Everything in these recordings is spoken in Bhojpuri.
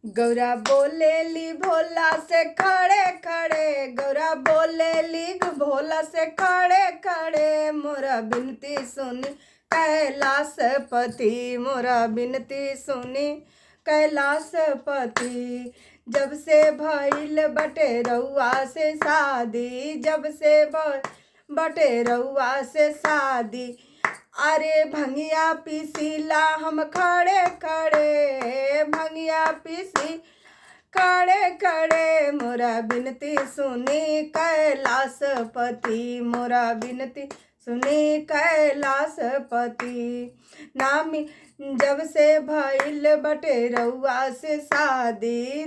गौरा बोलेली भोला से खड़े खड़े, गौरा बोलेली भोला से खड़े खड़े, मोरा बिनती सुनी कैलाशपति, मोरा बिनती सुनी कैलाशपति। जब से भइल बटे रउआ से शादी, जब से बटे रउआ से शादी, अरे भंगिया पीसीला हम खड़े खड़े, भंगिया पीसी खड़े खड़े, मोरा बिनती सुनी कैलाशपति, मोरा बिनती सुनी कैलाशपति। नामी जब से भइल बटे रउआ से शादी,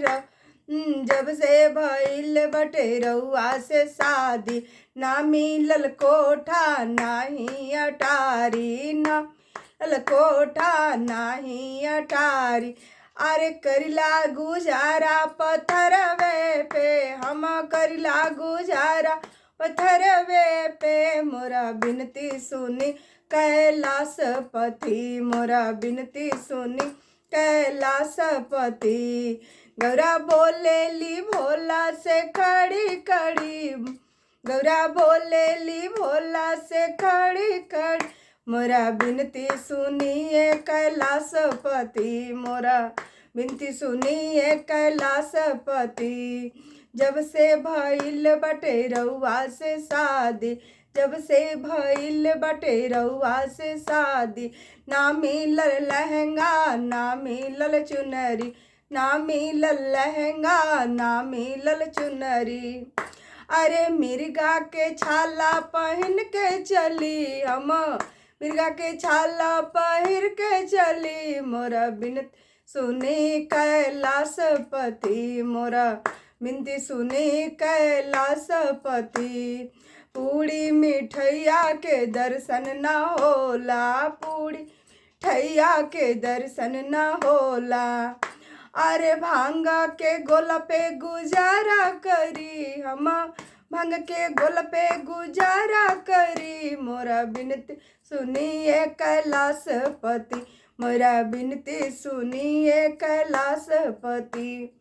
जब से भइल बटे रउआ से शादी, ना मिलल कोठा नाही अटारी, ना मिलल कोठा नाही अटारी, अरे करिला गुजारा पत्थरवे पे, हम करिला गुजारा पत्थरवे पे, मोरा बिनती सुनी कैलाशपति, मोरा बिनती सुनी कैलाशपति। गौरा बोलेली भोला से खड़ी खड़ी, गौरा बोलेली भोला से खड़ी खड़ी, मोरा बिनती सुनिए कैलाशपति, मोरा बिनती सुनिए कैलाशपति। जब से भइल बटे रउआ से शादी, जब से भइल बटे रउआ से शादी, ना मिलल लहंगा ना मिलल चुनरी, ना मिलल लहंगा ना मिलल चुनरी, अरे मिर्गा के छाला पहन के चली, हम मिर्गा के छाला पहिर के चली, मोरा बिनती सुनी कैलाशपति, मोरा बिनती सुनी कैलाशपति। पूड़ी मिठैया के दर्शन न होला, पूड़ी मिठैया के दर्शन न होला, अरे भांगा के गोला पे गुजारा करी, हम भांग के गोला पे गुजारा करी, मोरा बिनती सुनिए कैलाशपति, मोरा बिनती सुनिए कैलाशपति।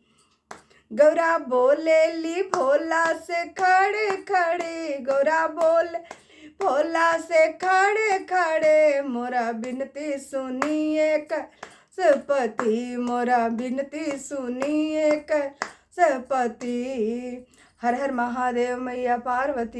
गौरा बोलेली भोला से खड़े खड़े, गौरा बोले भोला से खड़े खड़े, मोरा बिनती सुनिए कैलाशपति, मोरा बिनती सुनिए कैलाशपति। हर हर महादेव मैया पार्वती।